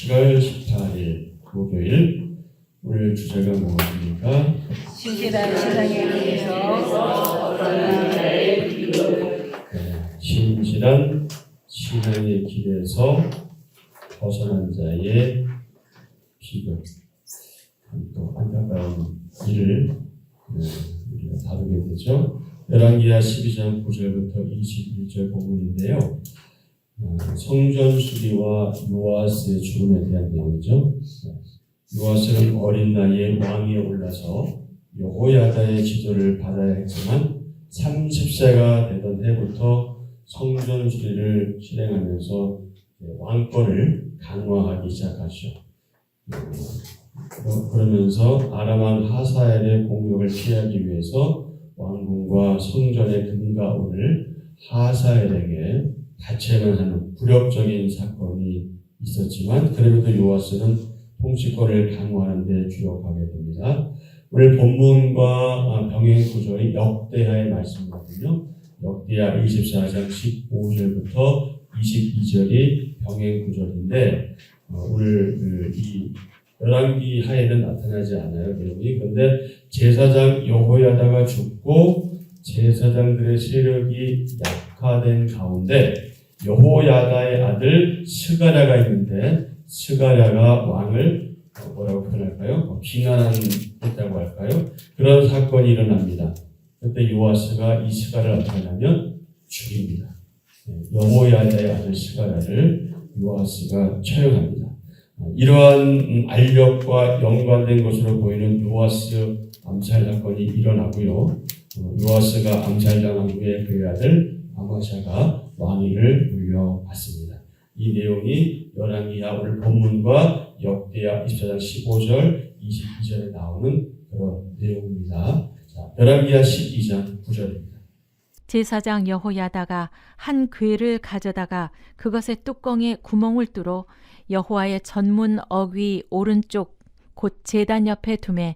7월 18일 목요일. 오늘 주제가 무엇입니까? 신실한 신앙에 대해서 신실한 신앙의 길에서 벗어난 자의 비극. 또 안타까운 일을 우리가 다루게 되죠. 열왕기하 12장 9절부터 21절 본문인데요. 성전 수리와 요아스의 죽음에 대한 내용이죠. 요아스는 어린 나이에 왕위에 올라서 여호야다의 지도를 받아야 했지만 30세가 되던 해부터 성전 수리를 실행하면서 왕권을 강화하기 시작하죠. 그러면서 아람 왕 하사엘의 공격을 피하기 위해서 왕궁과 성전의 금과 은을 하사엘에게 바쳐야만 하는 굴욕적인 사건이 있었지만, 그럼에도 요아스는 통치권을 강화하는 데 주력하게 됩니다. 오늘 본문과 병행 구절이 역대하의 말씀이거든요. 역대하 24장 15절부터 22절이 병행 구절인데, 오늘 이 열왕기하에는 나타나지 않아요, 내용이. 그런데 제사장 여호야다가 죽고 제사장들의 세력이 약화된 가운데 여호야다의 아들 스가랴가 있는데, 스가랴가 왕을 뭐라고 표현할까요? 비난했다고 할까요? 그런 사건이 일어납니다. 그때 요아스가 이 스가랴를 어떻게 하냐면 죽입니다. 여호야다의 아들 스가랴를 요아스가 처형합니다. 이러한 알력과 연관된 것으로 보이는 요아스 암살 사건이 일어나고요. 요아스가 암살당한 후에 그의 아들 아마샤가 왕위를 물려받습니다. 이 내용이 열왕기하 오늘 본문과 역대하 24장 15절, 22절에 나오는 그런 내용입니다. 자, 열왕기하 12장 9절입니다. 제사장 여호야다가 한 궤를 가져다가 그것의 뚜껑에 구멍을 뚫어 여호와의 전문 어귀 오른쪽 곧 제단 옆에 두매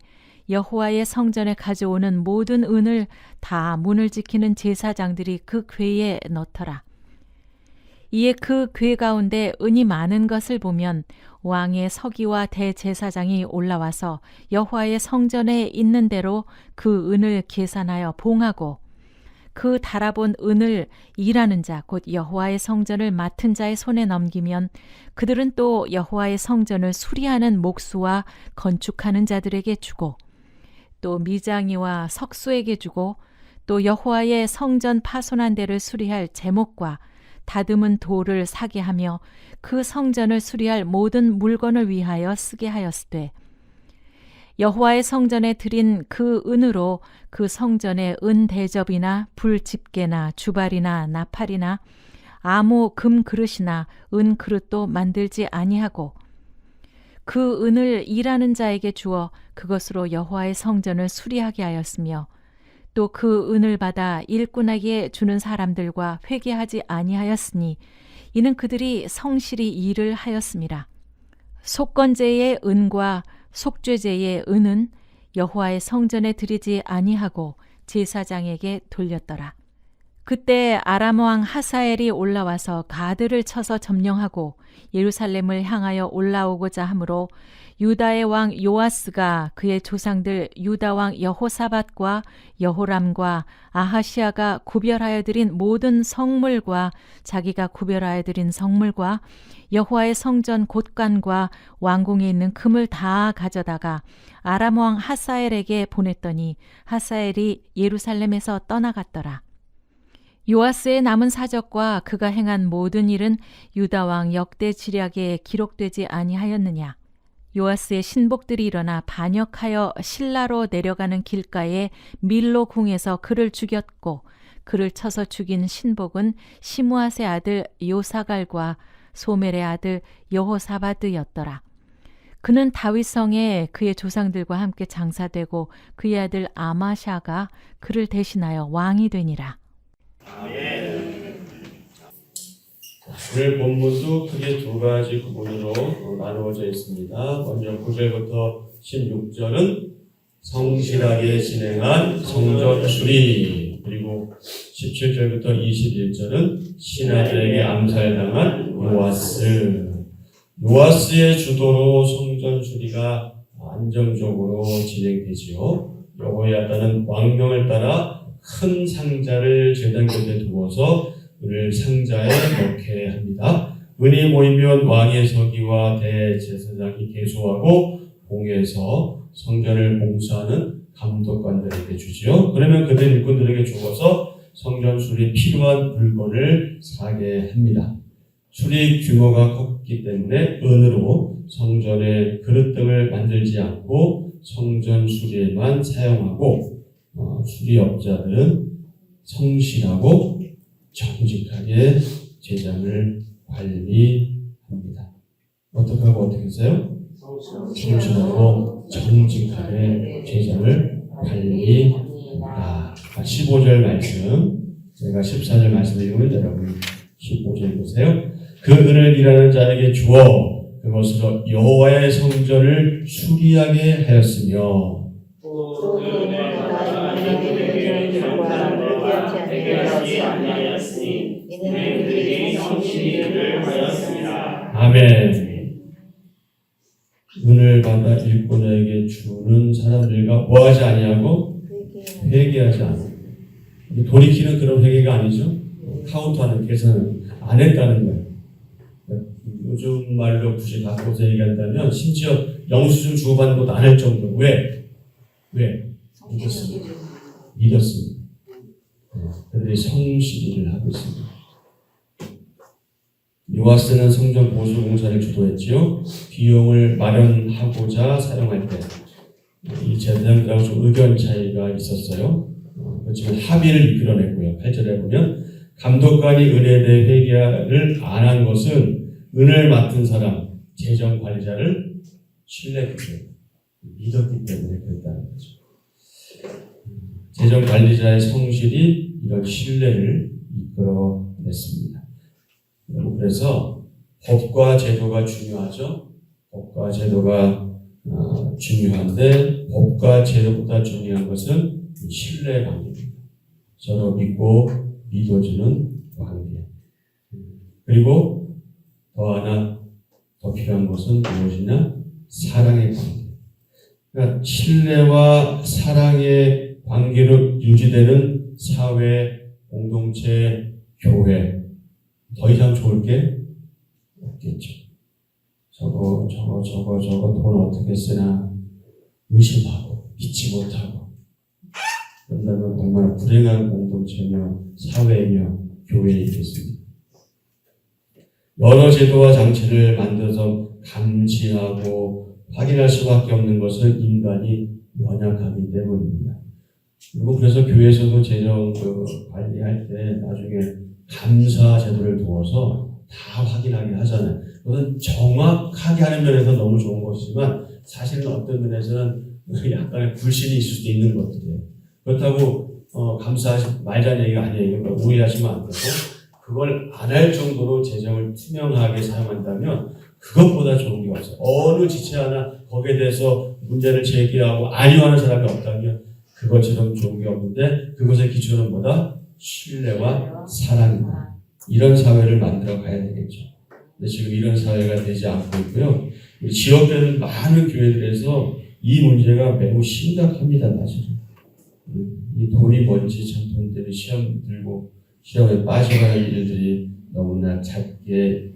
여호와의 성전에 가져오는 모든 은을 다 문을 지키는 제사장들이 그 궤에 넣더라. 이에 그 궤 가운데 은이 많은 것을 보면 왕의 서기와 대제사장이 올라와서 여호와의 성전에 있는 대로 그 은을 계산하여 봉하고 그 달아본 은을 일하는 자 곧 여호와의 성전을 맡은 자의 손에 넘기면 그들은 또 여호와의 성전을 수리하는 목수와 건축하는 자들에게 주고 또 미장이와 석수에게 주고 또 여호와의 성전 파손한 데를 수리할 제목과 다듬은 돌을 사게 하며 그 성전을 수리할 모든 물건을 위하여 쓰게 하였으되 여호와의 성전에 드린 그 은으로 그 성전의 은 대접이나 불 집게나 주발이나 나팔이나 아무 금 그릇이나 은 그릇도 만들지 아니하고 그 은을 일하는 자에게 주어 그것으로 여호와의 성전을 수리하게 하였으며 또 그 은을 받아 일꾼에게 주는 사람들과 회개하지 아니하였으니 이는 그들이 성실히 일을 하였음이라. 속건제의 은과 속죄제의 은은 여호와의 성전에 드리지 아니하고 제사장에게 돌렸더라. 그때 아람 왕 하사엘이 올라와서 가드를 쳐서 점령하고 예루살렘을 향하여 올라오고자 하므로 유다의 왕 요아스가 그의 조상들 유다 왕 여호사밧과 여호람과 아하시아가 구별하여 드린 모든 성물과 자기가 구별하여 드린 성물과 여호와의 성전 곳간과 왕궁에 있는 금을 다 가져다가 아람 왕 하사엘에게 보냈더니 하사엘이 예루살렘에서 떠나갔더라. 요아스의 남은 사적과 그가 행한 모든 일은 유다 왕 역대 지략에 기록되지 아니하였느냐. 요아스의 신복들이 일어나 반역하여 실라로 내려가는 길가에 밀로 궁에서 그를 죽였고 그를 쳐서 죽인 신복은 시므앗의 아들 요사갈과 소멜의 아들 여호사바드였더라. 그는 다윗성에 그의 조상들과 함께 장사되고 그의 아들 아마샤가 그를 대신하여 왕이 되니라. 오늘 본문도 크게 두 가지 구분으로 나누어져 있습니다. 먼저 9절부터 16절은 성실하게 진행한 성전 수리, 그리고 17절부터 21절은 신하들에게 암살당한 요아스. 요아스의 주도로 성전 수리가 안정적으로 진행되지요. 여호야다는 왕명을 따라 큰 상자를 제단 곁에 두어서 은을 상자에 넣게 합니다. 은이 모이면 왕의 서기와 대제사장이 계수하고 봉해서 성전을 봉사하는 감독관들에게 주지요. 그러면 그들 일꾼들에게 주어서 성전 수리 필요한 물건을 사게 합니다. 수리 규모가 컸기 때문에 은으로 성전의 그릇 등을 만들지 않고 성전 수리에만 사용하고 수리업자들은 성실하고 정직하게 제장을 관리합니다. 어떻게 하고 어떻게 했어요? 성실하고 정직하게 제장을 관리합니다. 15절 말씀, 제가 14절 말씀을 읽으면 여러분 15절 보세요. 그 은을 일하는 자에게 주어 그것으로 여호와의 성전을 수리하게 하였으며 아멘. 은을 받아 일꾼에게 주는 사람들과 뭐하지 아니하고 회개하지 않고, 돌이키는 그런 회개가 아니죠. 카운트하는 계산을 안 했다는 거예요. 요즘 말로 굳이 바꿔서 얘기한다면 심지어 영수증 주고받는 것도 안 할 정도로. 왜? 믿었습니다. 그들이 성실히를 하고 있습니다. 요아스는 성전 보수 공사를 주도했지요. 비용을 마련하고자 사용할 때 이 제사장들하고 좀 의견 차이가 있었어요. 그렇지만 합의를 이끌어냈고요. 8절에 보면 감독관이 은에 대해 회개를 안 한 것은 은을 맡은 사람, 재정 관리자를 신뢰했기 믿었기 때문에 그랬다는 거죠. 재정 관리자의 성실이 이런 신뢰를 이끌어냈습니다. 그래서 법과 제도가 중요하죠. 법과 제도가 중요한데 법과 제도보다 중요한 것은 신뢰 관계입니다. 서로 믿고 믿어주는 관계. 그리고 더 하나 더 필요한 것은 무엇이냐? 사랑의 관계. 그러니까 신뢰와 사랑의 관계로 유지되는 사회, 공동체, 교회. 더 이상 좋을 게 없겠죠. 저거 돈 어떻게 쓰나 의심하고 믿지 못하고 그런다면 얼마나 불행한 공동체며 사회며 교회이겠습니까? 여러 제도와 장치를 만들어서 감시하고 확인할 수밖에 없는 것은 인간이 연약하기 때문입니다. 그리고 그래서 교회에서도 재정 관리할 때 나중에 감사 제도를 두어서 다 확인하게 하잖아요. 그것은 정확하게 하는 면에서 너무 좋은 것이지만 사실은 어떤 면에서는 약간의 불신이 있을 수도 있는 것들이에요. 그렇다고 감사하지 말자는 얘기가 아니에요. 그러니까 오해하시면 안 되고 그걸 안 할 정도로 재정을 투명하게 사용한다면 그것보다 좋은 게 없어요. 어느 지체 하나 거기에 대해서 문제를 제기하고 아니하는 사람이 없다면 그것처럼 좋은 게 없는데 그것의 기초는 뭐다? 신뢰와 사랑입니다. 이런 사회를 만들어 가야 되겠죠. 근데 지금 이런 사회가 되지 않고 있고요. 우리 지역되는 많은 교회들에서 이 문제가 매우 심각합니다. 사실은. 이 돈이 뭔지 참 돈 때문에 시험 들고 시험에 빠져가는 일들이 너무나 잦게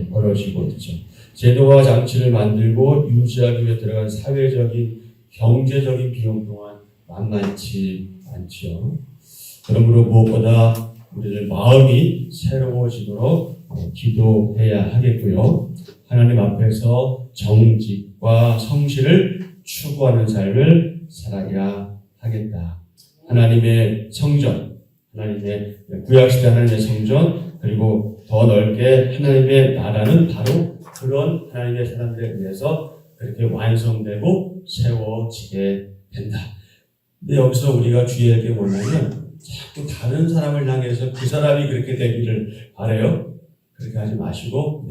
벌어지고 있죠. 제도와 장치를 만들고 유지하기 위해 들어간 사회적인 경제적인 비용 또한 만만치 않죠. 그러므로 무엇보다 우리들 마음이 새로워지도록 기도해야 하겠고요. 하나님 앞에서 정직과 성실을 추구하는 삶을 살아야 하겠다. 하나님의 성전, 하나님의 구약시대 하나님의 성전, 그리고 더 넓게 하나님의 나라는 바로 그런 하나님의 사람들에 의해서 그렇게 완성되고 세워지게 된다. 근데 여기서 우리가 주의할 게 뭐냐면 자꾸 다른 사람을 향해서 그 사람이 그렇게 되기를 바라요. 그렇게 하지 마시고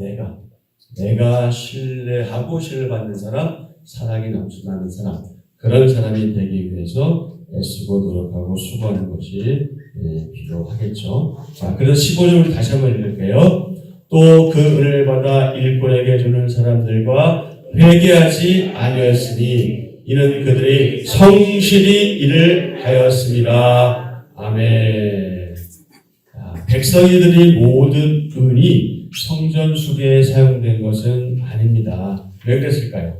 내가 신뢰하고 신뢰받는 사람, 사랑이 넘쳐나는 사람, 그런 사람이 되기 위해서 애쓰고 노력하고 수고하는 것이 필요하겠죠. 자, 그래서 15절을 다시 한번 읽을게요. 또 그 은혜를 받아 일꾼에게 주는 사람들과 회개하지 아니하였으니 이는 그들이 성실히 일을 하였습니다. 아멘. 백성이 드린 모든 은이 성전 수계에 사용된 것은 아닙니다. 왜 그랬을까요?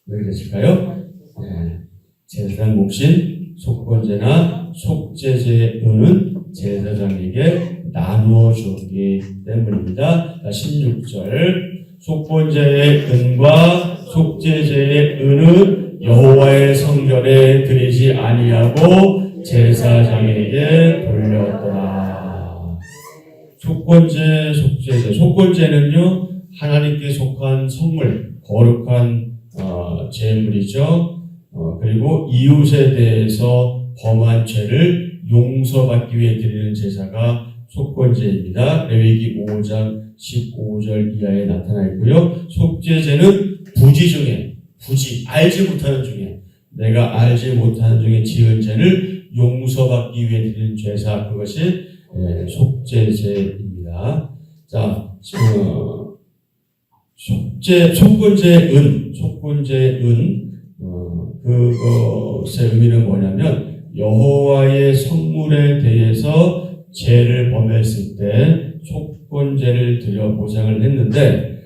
네. 제사장 몫인 속건제나 속죄제의 은은 제사장에게 나누어 주었기 때문입니다. 16절 속건제의 은과 속죄제의 은은 여호와의 성전에 드리지 아니하고 제사장에게 돌렸더라. 속건제, 속죄제. 속건제는요 하나님께 속한 선물, 거룩한 제물이죠. 그리고 이웃에 대해서 범한 죄를 용서받기 위해 드리는 제사가 속건제입니다. 레위기 5장 15절 이하에 나타나 있고요. 속죄제는 부지, 알지 못하는 중에, 내가 알지 못하는 중에 지은 죄를 용서받기 위해 드리는 제사, 그것이 속죄제입니다. 자, 속건제의 은, 그것의 의미는 뭐냐면 여호와의 성물에 대해서 죄를 범했을 때 속건제를 드려 보상을 했는데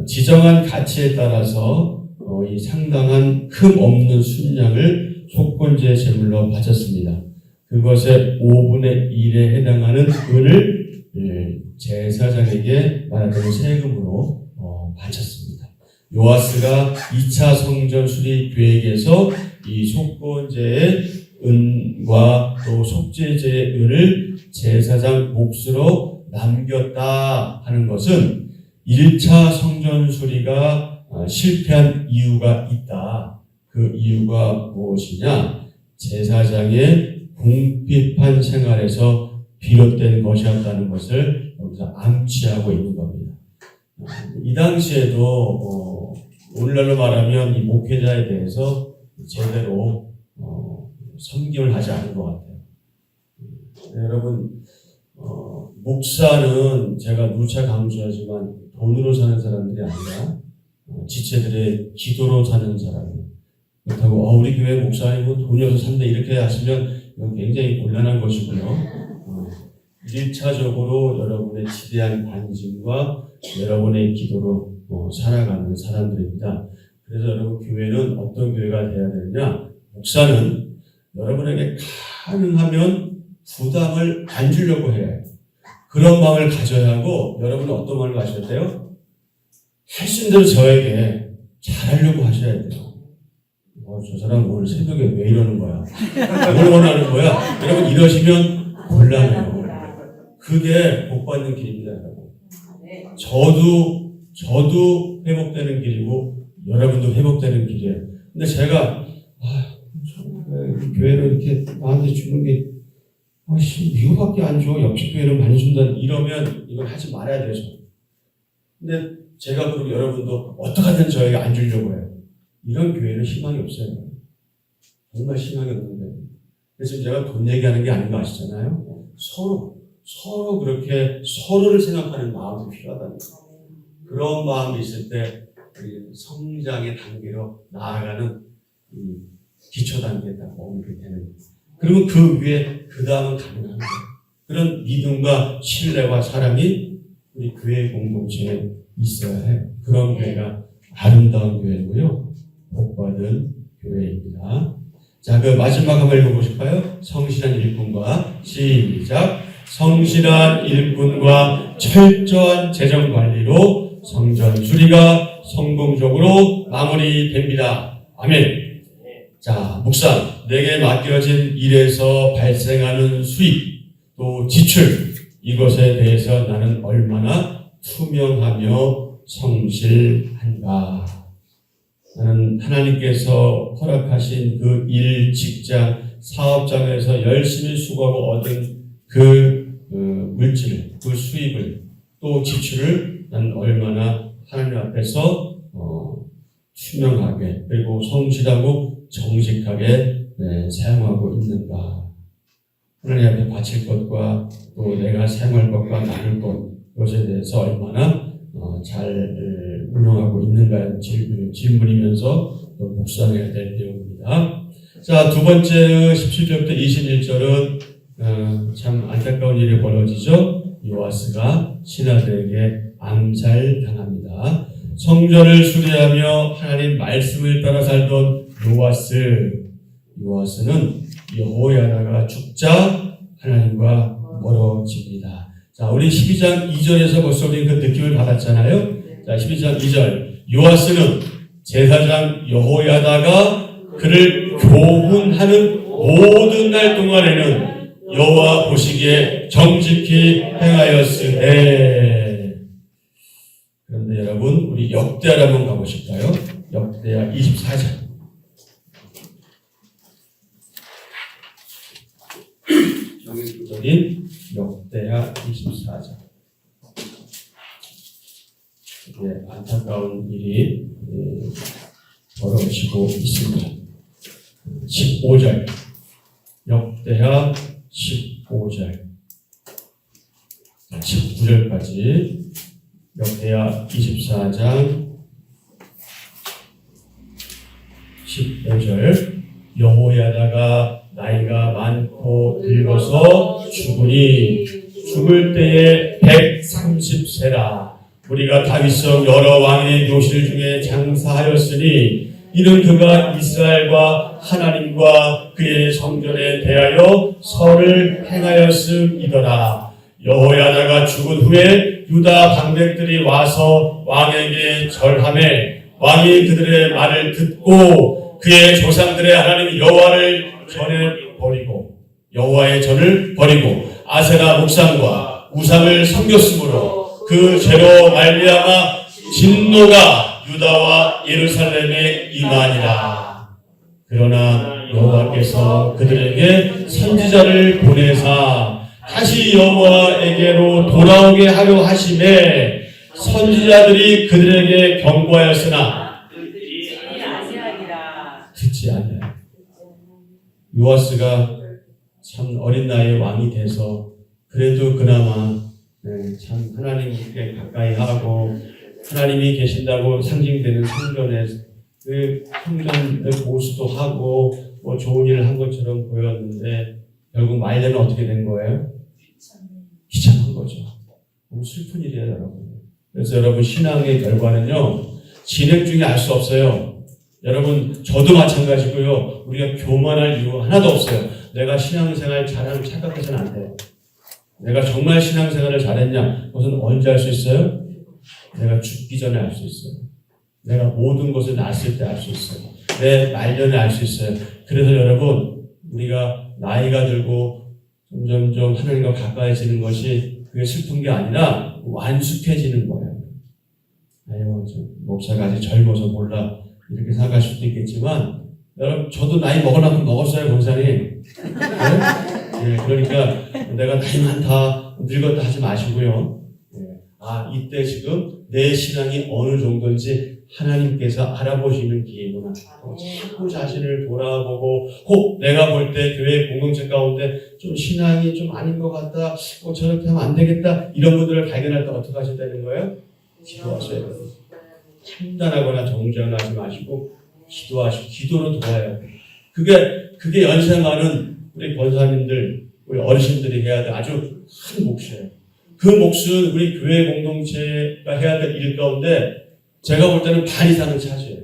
지정한 가치에 따라서 이 상당한 흠 없는 순양을 속건제 제물로 바쳤습니다. 그것의 5분의 1에 해당하는 은을 제사장에게 말하자면 세금으로 바쳤습니다. 요아스가 2차 성전 수립 계획에서 이 속건제의 은과 또 속죄제의 은을 제사장 몫으로 남겼다 하는 것은 1차 성전 수리가 실패한 이유가 있다. 그 이유가 무엇이냐? 제사장의 궁핍한 생활에서 비롯된 것이었다는 것을 여기서 암시하고 있는 겁니다. 이 당시에도 오늘날로 말하면 이 목회자에 대해서 제대로 섬김을 하지 않은 것 같아요. 여러분, 목사는 제가 누차 강조하지만 돈으로 사는 사람들이 아니라 지체들의 기도로 사는 사람이에요. 그렇다고 우리 교회 목사님은 돈이 없어서 산다 이렇게 하시면 이건 굉장히 곤란한 것이고요. 1차적으로 여러분의 지대한 관심과 여러분의 기도로 살아가는 사람들입니다. 그래서 여러분 교회는 어떤 교회가 되어야 되느냐? 목사는 여러분에게 가능하면 부담을 안 주려고 해야 해요. 그런 마음을 가져야 하고 여러분은 어떤 마음을 가져야 돼요? 할 수 있는 대로 저에게 잘하려고 하셔야 돼요. 저 사람 오늘 새벽에 왜 이러는 거야? 뭘 원하는 거야? 여러분 이러시면 곤란해요. 그게 복받는 길입니다, 여러분. 저도 회복되는 길이고 여러분도 회복되는 길이에요. 근데 제가 교회를 이렇게 나한테 주는 게 이거밖에 안 줘. 옆집 교회는 많이 준다. 이러면 이걸 하지 말아야 되죠. 근데 제가 그리고 여러분도 어떻게든 저에게 안 주려고 해요. 이런 교회는 희망이 없어요. 정말 희망이 없는데. 그래서 제가 돈 얘기하는 게 아닌 거 아시잖아요. 서로 그렇게 서로를 생각하는 마음이 필요하다는 거예요. 그런 마음이 있을 때 성장의 단계로 나아가는 기초 단계에 딱 머물게 되는 거예요. 그리고 그 위에 그 다음은 가능한 거예요. 그런 믿음과 신뢰와 사랑이 우리 교회 공동체에 있어야 해요. 그런 교회가 아름다운 교회고요. 복받은 교회입니다. 자, 그 마지막 한번 읽어보실까요? 성실한 일꾼과 시작. 성실한 일꾼과 철저한 재정 관리로 성전 수리가 성공적으로 마무리됩니다. 아멘. 자, 묵상, 내게 맡겨진 일에서 발생하는 수입, 또 지출, 이것에 대해서 나는 얼마나 투명하며 성실한가. 나는 하나님께서 허락하신 그 일, 직장, 사업장에서 열심히 수고하고 얻은 그 물질을, 그 수입을, 또 지출을 나는 얼마나 하나님 앞에서 투명하게 그리고 성실하고 정직하게 사용하고 있는가. 하나님 앞에 바칠 것과 또 내가 사용할 것과 나눌 것, 그것에 대해서 얼마나 잘 운영하고 있는가 질문이면서 또 묵상해야 될 내용입니다. 자, 두 번째 17절부터 21절은 참 안타까운 일이 벌어지죠. 요아스가 신하들에게 암살당합니다. 성전을 수리하며 하나님 말씀을 따라 살던 요아스는 여호야다가 죽자 하나님과 멀어집니다. 자, 우리 12장 2절에서 벌써 우리 그 느낌을 받았잖아요. 자, 12장 2절. 요아스는 제사장 여호야다가 그를 교훈하는 모든 날 동안에는 여호와 보시기에 정직히 행하였으되. 그런데 여러분, 우리 역대하를 한번 가보실까요? 역대하 24장. 여기 구절인 역대하 24장. 이게 안타까운 일이 벌어지고 있습니다. 15절. 역대하 15절. 19절까지. 역대하 24장 15절. 여호야다가 나이가 많고 늙어서 죽으니 죽을 때에 130세라. 우리가 다윗성 여러 왕의 요실 중에 장사하였으니 이는 그가 이스라엘과 하나님과 그의 성전에 대하여 설을 행하였음이더라. 여호야다가 죽은 후에 유다 방백들이 와서 왕에게 절하매 왕이 그들의 말을 듣고 그의 조상들의 하나님 여호와의 전을 버리고 아세라 목상과 우상을 섬겼으므로 그 죄로 말미암아 진노가 유다와 예루살렘에 임하니라. 그러나 여호와께서 그들에게 선지자를 보내사 다시 여호와에게로 돌아오게 하려 하심에 선지자들이 그들에게 경고하였으나 듣지 아니하니라. 요아스가 참 어린 나이에 왕이 돼서 그래도 그나마 참 하나님께 가까이 하고 하나님이 계신다고 상징되는 성전에 그 성전의 보수도 하고 뭐 좋은 일을 한 것처럼 보였는데 결국 말년은 어떻게 된 거예요? 귀찮은 거죠. 너무 슬픈 일이에요, 여러분. 그래서 여러분 신앙의 결과는요 진행 중에 알 수 없어요. 여러분 저도 마찬가지고요. 우리가 교만할 이유 하나도 없어요. 내가 신앙생활 잘하는 착각해서는 안 돼요. 내가 정말 신앙생활을 잘했냐? 그것은 언제 알 수 있어요? 내가 죽기 전에 알 수 있어요. 내가 모든 것을 낳았을 때 알 수 있어요. 내 말년에 알 수 있어요. 그래서 여러분 우리가 나이가 들고 점점점 하나님과 가까이지는 것이 그게 슬픈 게 아니라 완숙해지는 거예요. 아유, 목사가 아직 젊어서 몰라 이렇게 생각할 수도 있겠지만 여러분 저도 나이 먹으려면 먹었어요, 권사님. 네, 그러니까 내가 나이 많다, 늙었다 하지 마시고요. 이때 지금 내 신앙이 어느 정도인지 하나님께서 알아보시는 기회구나. 자꾸 자신을 돌아보고 혹 내가 볼 때 교회 공동체 가운데 좀 신앙이 좀 아닌 것 같다, 저렇게 하면 안 되겠다, 이런 분들을 발견할 때 어떻게 하셔야 되는 거예요? 기도하셔야 돼요. 판단하거나 정죄하지 마시고 기도하시고 기도로 도와요. 그게 연세 많은 우리 권사님들, 우리 어르신들이 해야 될 아주 큰 몫이에요. 그 몫은 우리 교회 공동체가 해야 될 일 가운데 제가 볼 때는 반 이상은 차지해요.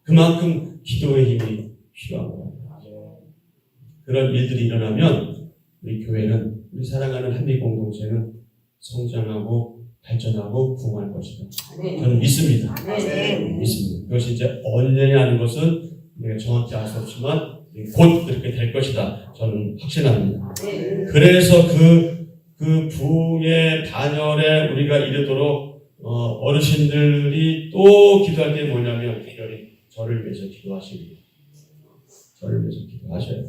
그만큼 기도의 힘이 필요한 거예요. 그런 일들이 일어나면 우리 교회는, 우리 사랑하는 한미 공동체는 성장하고 발전하고 부흥할 것이다. 저는 믿습니다. 믿습니다. 그것이 이제 언제냐 하는 것은 내가 정확히 알 수 없지만 곧 그렇게 될 것이다. 저는 확신합니다. 그래서 그 부흥의 단열에 우리가 이르도록 어르신들이 또 기도할 게 뭐냐면 특별히 저를 위해서 기도하십니다. 저를 위해서 기도하셔요.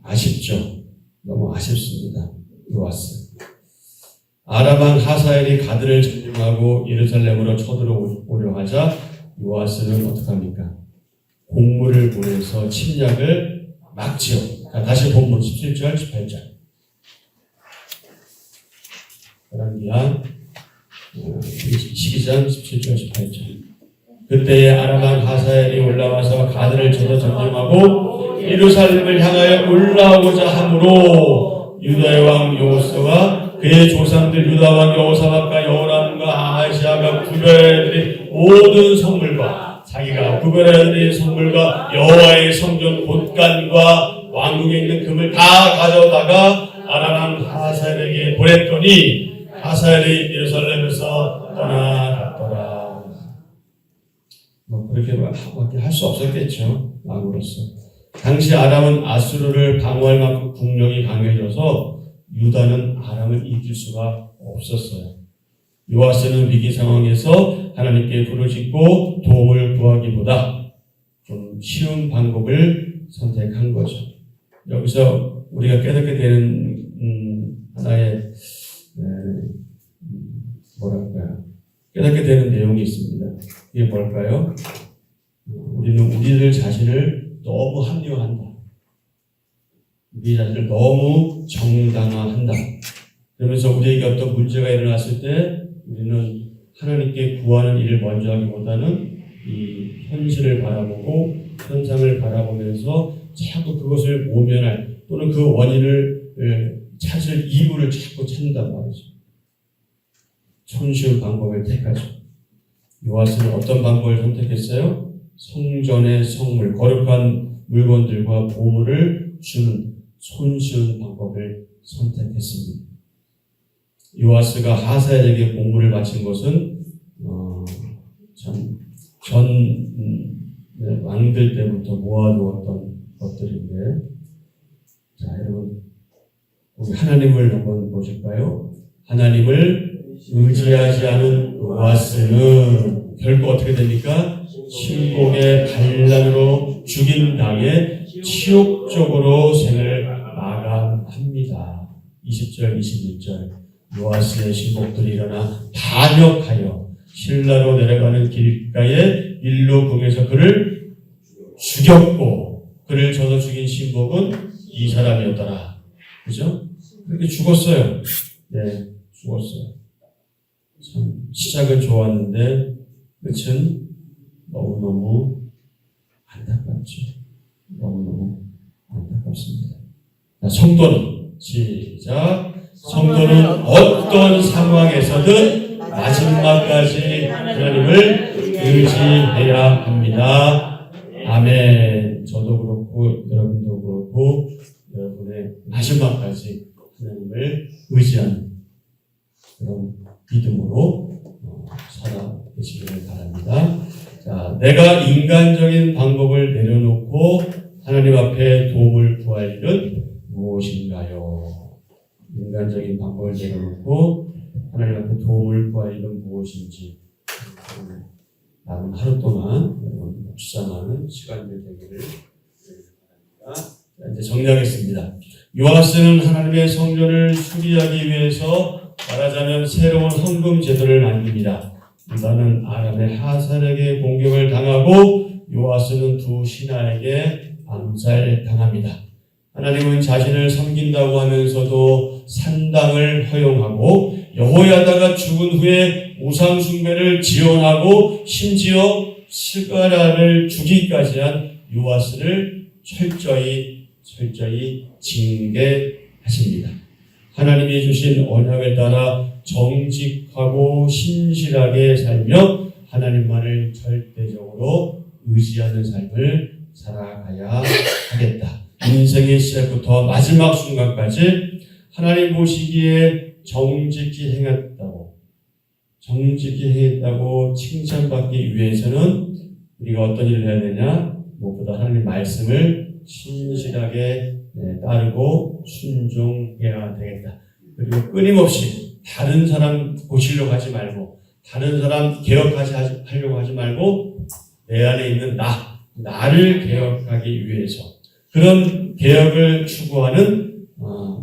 아쉽죠? 너무 아쉽습니다. 요아스. 아람왕 하사엘이 가드를 점령하고 예루살렘으로 쳐들어오려 하자 요아스는 어떡합니까? 공무를 보내서 침략을 막지요. 다시 본문 17절, 18절. 열왕기하 12장 17절 18절. 그때에 아람 왕 하사엘이 올라와서 가드를 쳐서 점령하고 예루살렘을 향하여 올라오고자 하므로 유다의 왕 여호수아와 그의 조상들 유다 왕 여호사밧과 여호람과 아하시아가 구별해드린 모든 성물과 자기가 구별해드린 성물과 여호와의 성전 곳간과 왕궁에 있는 금을 다 가져다가 아람 왕 하사엘에게 보냈더니 하사엘이 예루살렘에서 떠나갔더라. 그렇게밖에 할 수 없었겠죠. 왕으로서. 당시 아람은 아수르를 방어할 만큼 국력이 강해져서 유다는 아람을 이길 수가 없었어요. 요아스는 위기 상황에서 하나님께 부르짖고 도움을 구하기보다 좀 쉬운 방법을 선택한 거죠. 여기서 우리가 깨닫게 되는 하나의 깨닫게 되는 내용이 있습니다. 이게 뭘까요? 우리는 우리들 자신을 너무 합리화한다. 우리 자신을 너무 정당화한다. 그러면서 우리에게 어떤 문제가 일어났을 때 우리는 하나님께 구하는 일을 먼저 하기보다는 이 현실을 바라보고 현상을 바라보면서 자꾸 그것을 모면할 또는 그 원인을 찾을 이유를 자꾸 찾는단 말이죠. 손쉬운 방법을 택하죠. 요아스는 어떤 방법을 선택했어요? 성전의 성물, 거룩한 물건들과 보물을 주는 손쉬운 방법을 선택했습니다. 요아스가 하사엘에게 공물을 바친 것은 전 왕들 때부터 모아두었던 것들인데, 자 여러분 우리 하나님을 한번 보실까요? 하나님을 의지하지 않은 요아스는 결국 어떻게 됩니까? 신복의 반란으로 죽인 당에 치욕적으로 생을 마감합니다. 20절 21절 요아스의 신복들이 일어나 반역하여 실라로 내려가는 길가에 일로 궁에서 그를 죽였고 그를 쳐서 죽인 신복은 이 사람이었더라. 그죠? 그렇게 죽었어요. 네, 죽었어요. 참 시작은 좋았는데 끝은 너무너무 안타깝죠. 너무너무 안타깝습니다. 성도는 시작. 성도는 어떤 상황에서든 마지막까지 하나님을 의지해야 합니다. 아멘. 저도 그렇고 여러분도 그렇고 여러분의 마지막까지 하나님을 의지하는 그런 믿음으로 살아계시기를 바랍니다. 자, 내가 인간적인 방법을 내려놓고 하나님 앞에 도움을 구할 일은 무엇인가요? 인간적인 방법을 내려놓고 하나님 앞에 도움을 구할 일은 무엇인지 남은 하루 동안 묵상하는 시간이 되기를 바랍니다. 이제 정리하겠습니다. 요아스는 하나님의 성전을 수리하기 위해서 말하자면 새로운 헌금 제도를 만듭니다. 유다는 아람의 하사엘에게 공격을 당하고 요아스는 두 신하에게 암살당합니다. 하나님은 자신을 섬긴다고 하면서도 산당을 허용하고 여호야다가 죽은 후에 우상 숭배를 지원하고 심지어 스가랴를 죽이기까지 한 요아스를 철저히 징계하십니다. 하나님이 주신 언약을 따라 정직하고 신실하게 살며 하나님만을 절대적으로 의지하는 삶을 살아가야 하겠다. 인생의 시작부터 마지막 순간까지 하나님 보시기에 정직히 행했다고 칭찬받기 위해서는 우리가 어떤 일을 해야 되냐? 무엇보다 하나님 말씀을 신실하게 따르고 순종해야 되겠다. 그리고 끊임없이 다른 사람 고치려고 하지 말고 다른 사람 개혁하려고 하지 말고 내 안에 있는 나를 개혁하기 위해서 그런 개혁을 추구하는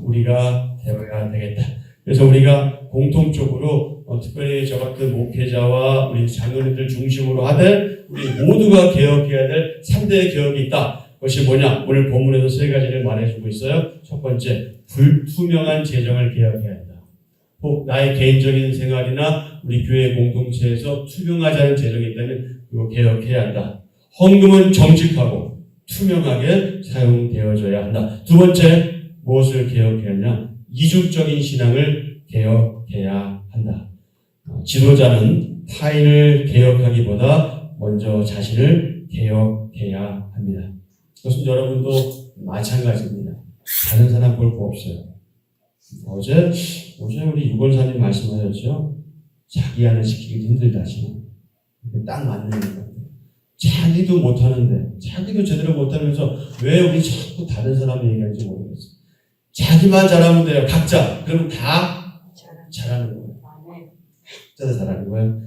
우리가 되어야 되겠다. 그래서 우리가 공통적으로 특별히 저 같은 목회자와 우리 장로님들 중심으로 하되 우리 모두가 개혁해야 될 3대의 개혁이 있다. 그것이 뭐냐? 오늘 본문에서 3가지를 말해주고 있어요. 첫 번째, 불투명한 재정을 개혁해야 한다. 혹 나의 개인적인 생활이나 우리 교회 공동체에서 투명하지 않은 재정이 있다면 그거 개혁해야 한다. 헌금은 정직하고 투명하게 사용되어져야 한다. 두 번째, 무엇을 개혁해야 하냐? 이중적인 신앙을 개혁해야 한다. 지도자는 타인을 개혁하기보다 먼저 자신을 개혁해야 합니다. 그것은 여러분도 마찬가지입니다. 다른 사람 볼 거 없어요. 어제 우리 유권사님 말씀하셨죠? 자기 하나 시키기 힘들다 하시나? 딱 맞는 거예요. 자기도 못하는데, 자기도 제대로 못하면서 왜 우리 자꾸 다른 사람 얘기하는지 모르겠어요. 자기만 잘하면 돼요. 각자. 그러면 다 잘하는 거예요. 각자 잘하는 거예요.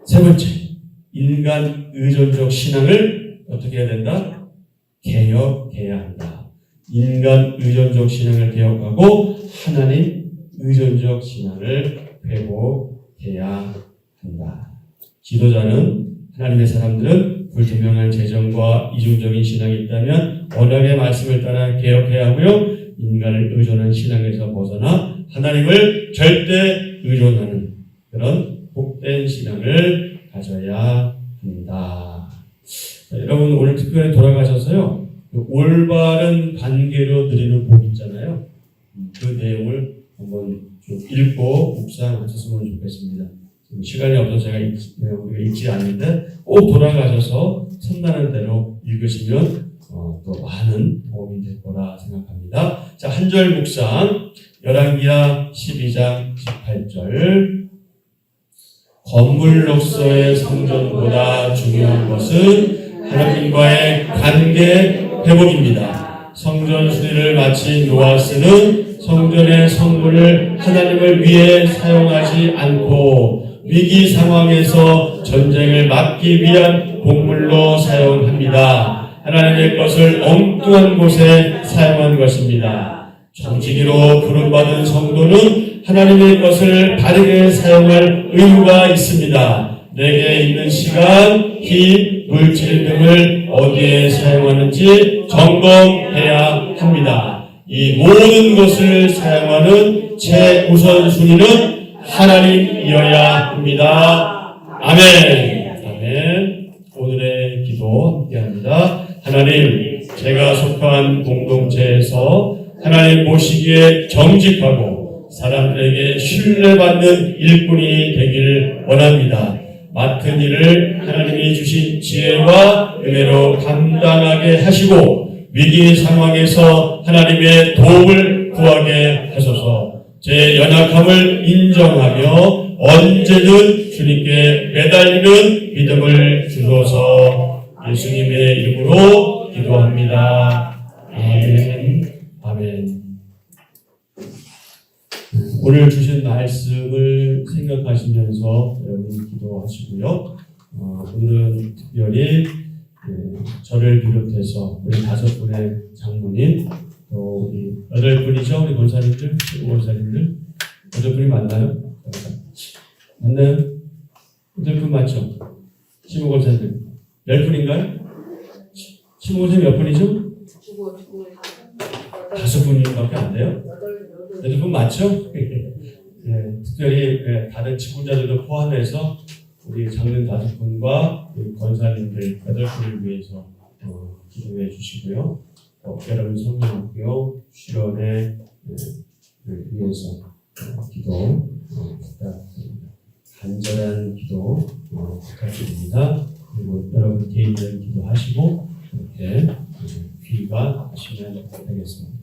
세 번째, 인간 의존적 신앙을 어떻게 해야 된다? 개혁해야 한다. 인간 의존적 신앙을 개혁하고 하나님 의존적 신앙을 회복해야 한다. 지도자는 하나님의 사람들은 불투명한 재정과 이중적인 신앙이 있다면 언약의 말씀을 따라 개혁해야 하고요. 인간을 의존한 신앙에서 벗어나 하나님을 절대 의존하는 그런 복된 신앙을 가져야 한다. 자, 여러분 오늘 특별히 돌아가셔서요. 그 올바른 관계로 드리는 복 있잖아요. 그 내용을 한번 좀 읽고 묵상하셨으면 좋겠습니다. 시간이 없어서 제가 우리가 읽지 않는데 꼭 돌아가셔서 첨단한 대로 읽으시면 또 많은 도움이 될 거라 생각합니다. 자, 한 절 묵상 열왕기하 12장 18절 건물로서의 성전보다 중요한 것은 하나님과의 관계 회복입니다. 성전 수리를 마친 요아스는 성전의 성물을 하나님을 위해 사용하지 않고 위기 상황에서 전쟁을 막기 위한 곡물로 사용합니다. 하나님의 것을 엉뚱한 곳에 사용한 것입니다. 정직이로 부름받은 성도는 하나님의 것을 바르게 사용할 의무가 있습니다. 내게 있는 시간, 힘, 물질 등을 어디에 사용하는지 점검해야 합니다. 이 모든 것을 사용하는 최우선순위는 하나님이어야 합니다. 아멘. 아멘. 오늘의 기도 함께합니다. 하나님, 제가 속한 공동체에서 하나님 모시기에 정직하고 사람들에게 신뢰받는 일꾼이 되기를 원합니다. 맡은 일을 하나님이 주신 지혜와 은혜로 감당하게 하시고 위기 상황에서 하나님의 도움을 구하게 하소서. 제 연약함을 인정하며 언제든 주님께 매달리는 믿음을 주소서. 예수님의 이름으로 기도합니다. 아멘. 아멘. 오늘 주신 말씀을 생각하시면서 여러분 기도하시고요. 오늘은 특별히 저를 비롯해서 우리 5분의 장로님, 또 우리 8분이죠. 우리 권사님들, 권사님들 8분이 맞나요? 맞나요? 8분 맞죠? 신부 권사님들 10분인가요? 신부 권사님 몇 분이죠? 5분밖에 안 돼요? 8분 맞죠? 네, 특별히 다른 직분자들도 포함해서 우리 장로님 5분과 우리 권사님들 8분을 위해서 기도해 주시고요. 여러분 성령학교 수련회 위해서 기도 부탁드립니다. 간절한 기도 부탁드립니다. 그리고 여러분 개인적인 기도하시고 이렇게 귀가 하시면 되겠습니다.